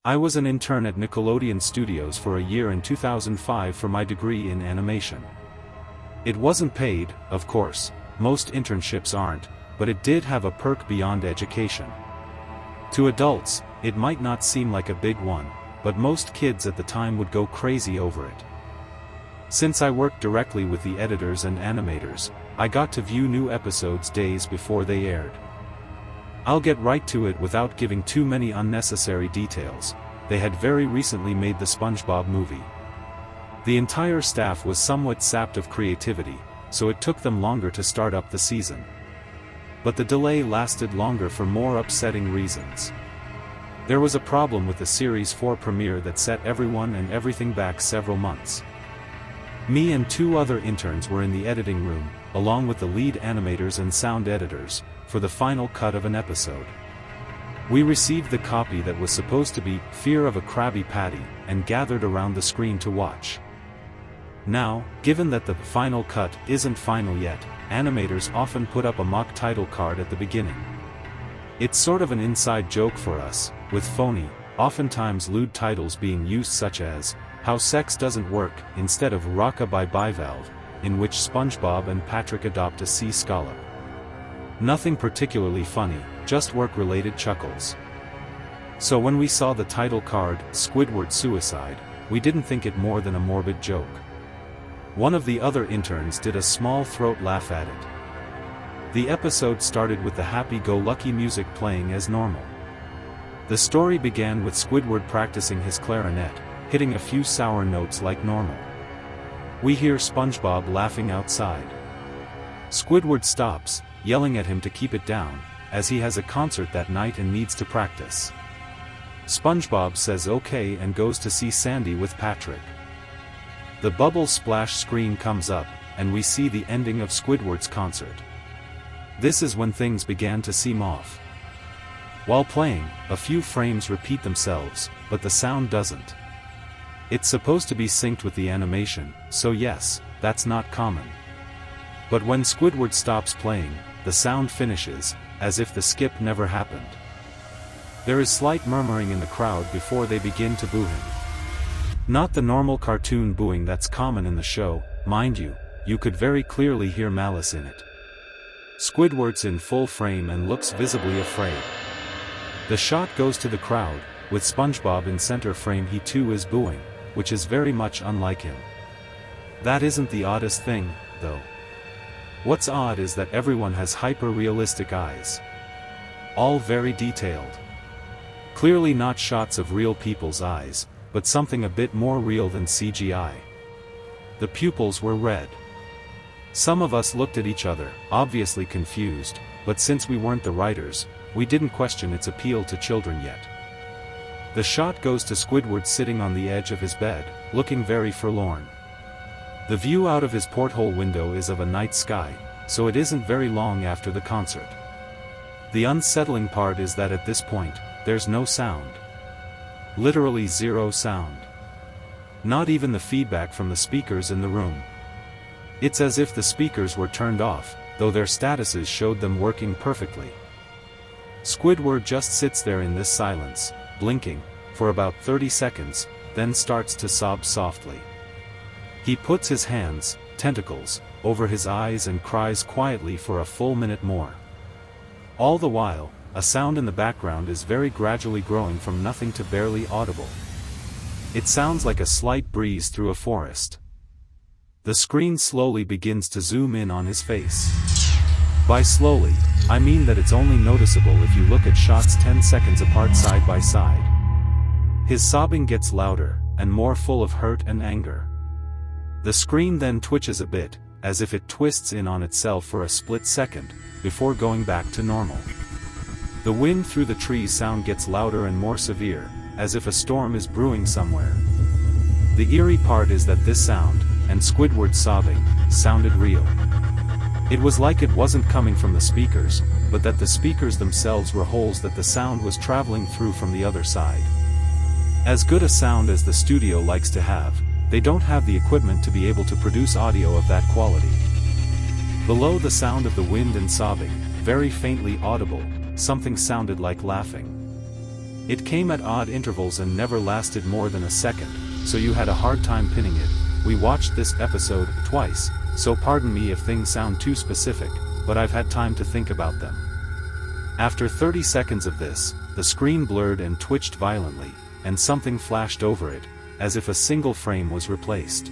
I was an intern at Nickelodeon Studios for a year in 2005 for my degree in animation. It wasn't paid, of course, most internships aren't, but it did have a perk beyond education. To adults, it might not seem like a big one, but most kids at the time would go crazy over it. Since I worked directly with the editors and animators, I got to view new episodes days before they aired. I'll get right to it without giving too many unnecessary details. They had very recently made the SpongeBob movie. The entire staff was somewhat sapped of creativity, so it took them longer to start up the season. But the delay lasted longer for more upsetting reasons. There was a problem with the Series 4 premiere that set everyone and everything back several months. Me and two other interns were in the editing room, along with the lead animators and sound editors, for the final cut of an episode. We received the copy that was supposed to be Fear of a Krabby Patty, and gathered around the screen to watch. Now, given that the final cut isn't final yet, animators often put up a mock title card at the beginning. It's sort of an inside joke for us, with phony, oftentimes lewd titles being used, such as How Sex Doesn't Work, instead of Rock-a-Bye Bivalve, in which SpongeBob and Patrick adopt a sea scallop. Nothing particularly funny, just work-related chuckles. So when we saw the title card, Squidward Suicide, we didn't think it more than a morbid joke. One of the other interns did a small throat laugh at it. The episode started with the happy-go-lucky music playing as normal. The story began with Squidward practicing his clarinet, hitting a few sour notes like normal. We hear SpongeBob laughing outside. Squidward stops, yelling at him to keep it down, as he has a concert that night and needs to practice. SpongeBob says okay and goes to see Sandy with Patrick. The bubble splash screen comes up, and we see the ending of Squidward's concert. This is when things began to seem off. While playing, a few frames repeat themselves, but the sound doesn't. It's supposed to be synced with the animation, so yes, that's not common. But when Squidward stops playing, the sound finishes, as if the skip never happened. There is slight murmuring in the crowd before they begin to boo him. Not the normal cartoon booing that's common in the show, mind you, you could very clearly hear malice in it. Squidward's in full frame and looks visibly afraid. The shot goes to the crowd, with SpongeBob in center frame. He too is booing, which is very much unlike him. That isn't the oddest thing, though. What's odd is that everyone has hyper-realistic eyes. All very detailed. Clearly not shots of real people's eyes, but something a bit more real than CGI. The pupils were red. Some of us looked at each other, obviously confused, but since we weren't the writers, we didn't question its appeal to children yet. The shot goes to Squidward sitting on the edge of his bed, looking very forlorn. The view out of his porthole window is of a night sky, so it isn't very long after the concert. The unsettling part is that at this point, there's no sound. Literally zero sound. Not even the feedback from the speakers in the room. It's as if the speakers were turned off, though their statuses showed them working perfectly. Squidward just sits there in this silence, blinking, for about 30 seconds, then starts to sob softly. He puts his hands, tentacles, over his eyes and cries quietly for a full minute more. All the while, a sound in the background is very gradually growing from nothing to barely audible. It sounds like a slight breeze through a forest. The screen slowly begins to zoom in on his face. By slowly, I mean that it's only noticeable if you look at shots 10 seconds apart side by side. His sobbing gets louder, and more full of hurt and anger. The screen then twitches a bit, as if it twists in on itself for a split second, before going back to normal. The wind through the trees sound gets louder and more severe, as if a storm is brewing somewhere. The eerie part is that this sound, and Squidward's sobbing, sounded real. It was like it wasn't coming from the speakers, but that the speakers themselves were holes that the sound was traveling through from the other side. As good a sound as the studio likes to have, they don't have the equipment to be able to produce audio of that quality. Below the sound of the wind and sobbing, very faintly audible, something sounded like laughing. It came at odd intervals and never lasted more than a second, so you had a hard time pinning it. We watched this episode twice, so pardon me if things sound too specific, but I've had time to think about them. After 30 seconds of this, the screen blurred and twitched violently, and something flashed over it, as if a single frame was replaced.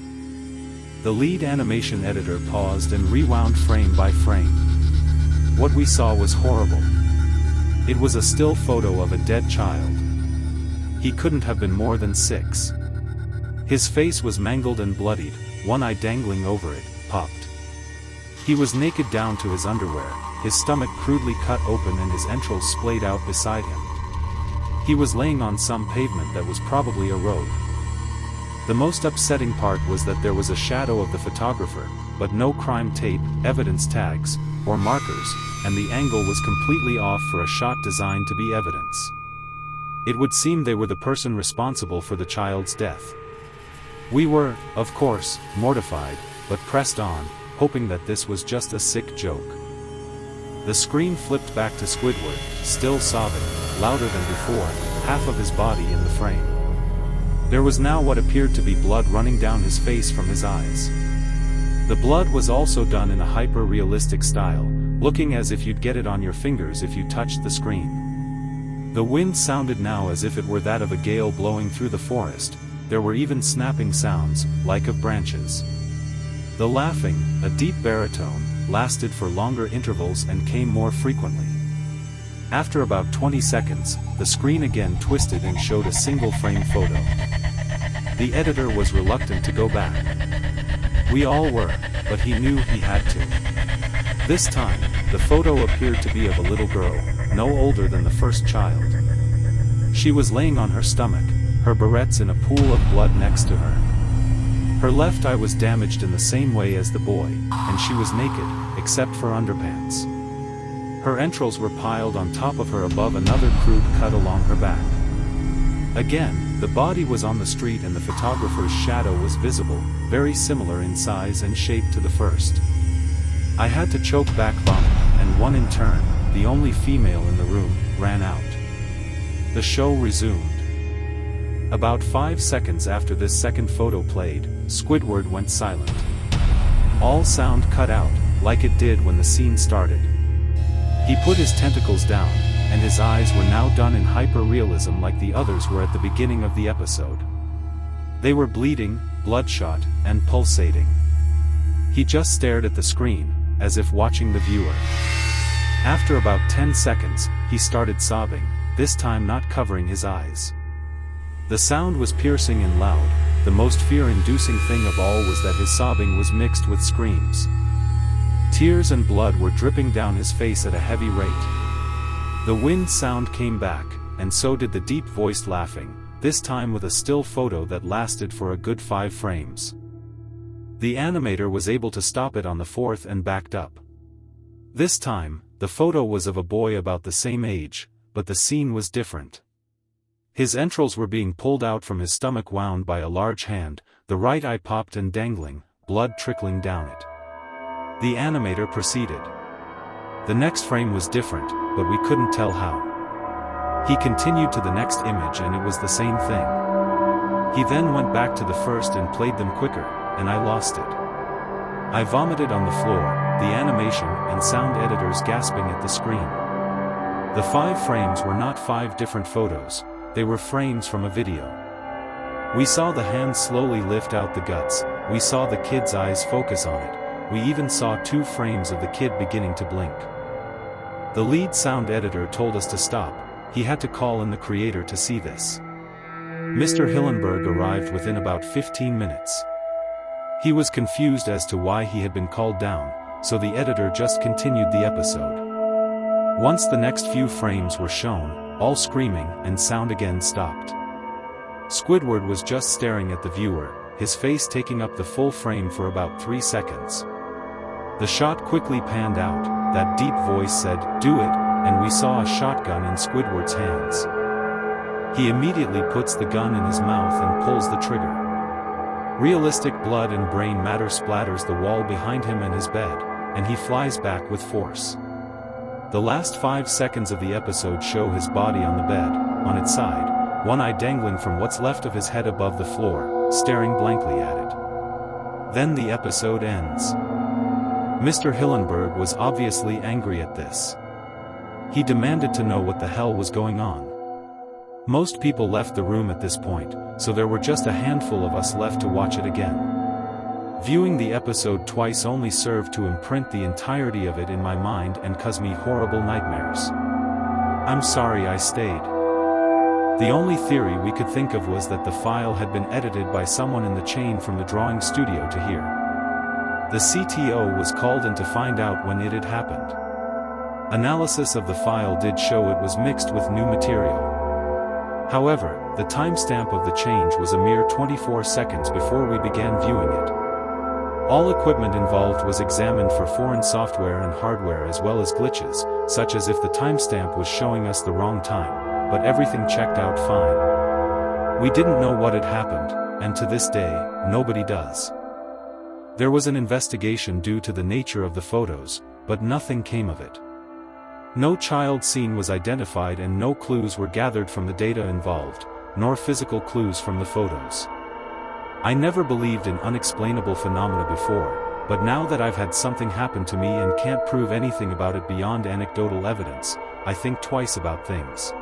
The lead animation editor paused and rewound frame by frame. What we saw was horrible. It was a still photo of a dead child. He couldn't have been more than 6. His face was mangled and bloodied, one eye dangling over it, popped. He was naked down to his underwear, his stomach crudely cut open and his entrails splayed out beside him. He was laying on some pavement that was probably a road. The most upsetting part was that there was a shadow of the photographer, but no crime tape, evidence tags, or markers, and the angle was completely off for a shot designed to be evidence. It would seem they were the person responsible for the child's death. We were, of course, mortified, but pressed on, hoping that this was just a sick joke. The screen flipped back to Squidward, still sobbing, louder than before, half of his body in the frame. There was now what appeared to be blood running down his face from his eyes. The blood was also done in a hyper-realistic style, looking as if you'd get it on your fingers if you touched the screen. The wind sounded now as if it were that of a gale blowing through the forest. There were even snapping sounds, like of branches. The laughing, a deep baritone, lasted for longer intervals and came more frequently. After about 20 seconds, the screen again twisted and showed a single frame photo. The editor was reluctant to go back. We all were, but he knew he had to. This time, the photo appeared to be of a little girl, no older than the first child. She was laying on her stomach, her barrettes in a pool of blood next to her. Her left eye was damaged in the same way as the boy, and she was naked, except for underpants. Her entrails were piled on top of her above another crude cut along her back. Again, the body was on the street and the photographer's shadow was visible, very similar in size and shape to the first. I had to choke back vomit, and one in turn, the only female in the room, ran out. The show resumed. About 5 seconds after this second photo played, Squidward went silent. All sound cut out, like it did when the scene started. He put his tentacles down, and his eyes were now done in hyper-realism like the others were at the beginning of the episode. They were bleeding, bloodshot, and pulsating. He just stared at the screen, as if watching the viewer. After about 10 seconds, he started sobbing, this time not covering his eyes. The sound was piercing and loud. The most fear-inducing thing of all was that his sobbing was mixed with screams. Tears and blood were dripping down his face at a heavy rate. The wind sound came back, and so did the deep-voiced laughing, this time with a still photo that lasted for a good 5 frames. The animator was able to stop it on the 4th and backed up. This time, the photo was of a boy about the same age, but the scene was different. His entrails were being pulled out from his stomach wound by a large hand, the right eye popped and dangling, blood trickling down it. The animator proceeded. The next frame was different, but we couldn't tell how. He continued to the next image and it was the same thing. He then went back to the first and played them quicker, and I lost it. I vomited on the floor, the animation and sound editors gasping at the screen. The 5 frames were not 5 different photos. They were frames from a video. We saw the hand slowly lift out the guts, we saw the kid's eyes focus on it, we even saw 2 frames of the kid beginning to blink. The lead sound editor told us to stop, he had to call in the creator to see this. Mr. Hillenberg arrived within about 15 minutes. He was confused as to why he had been called down, so the editor just continued the episode. Once the next few frames were shown, all screaming and sound again stopped. Squidward was just staring at the viewer, his face taking up the full frame for about 3 seconds. The shot quickly panned out, that deep voice said, "Do it," and we saw a shotgun in Squidward's hands. He immediately puts the gun in his mouth and pulls the trigger. Realistic blood and brain matter splatters the wall behind him and his bed, and he flies back with force. The last 5 seconds of the episode show his body on the bed, on its side, one eye dangling from what's left of his head above the floor, staring blankly at it. Then the episode ends. Mr. Hillenberg was obviously angry at this. He demanded to know what the hell was going on. Most people left the room at this point, so there were just a handful of us left to watch it again. Viewing the episode twice only served to imprint the entirety of it in my mind and cause me horrible nightmares. I'm sorry I stayed. The only theory we could think of was that the file had been edited by someone in the chain from the drawing studio to here. The CTO was called in to find out when it had happened. Analysis of the file did show it was mixed with new material. However, the timestamp of the change was a mere 24 seconds before we began viewing it. All equipment involved was examined for foreign software and hardware as well as glitches, such as if the timestamp was showing us the wrong time, but everything checked out fine. We didn't know what had happened, and to this day, nobody does. There was an investigation due to the nature of the photos, but nothing came of it. No child scene was identified and no clues were gathered from the data involved, nor physical clues from the photos. I never believed in unexplainable phenomena before, but now that I've had something happen to me and can't prove anything about it beyond anecdotal evidence, I think twice about things.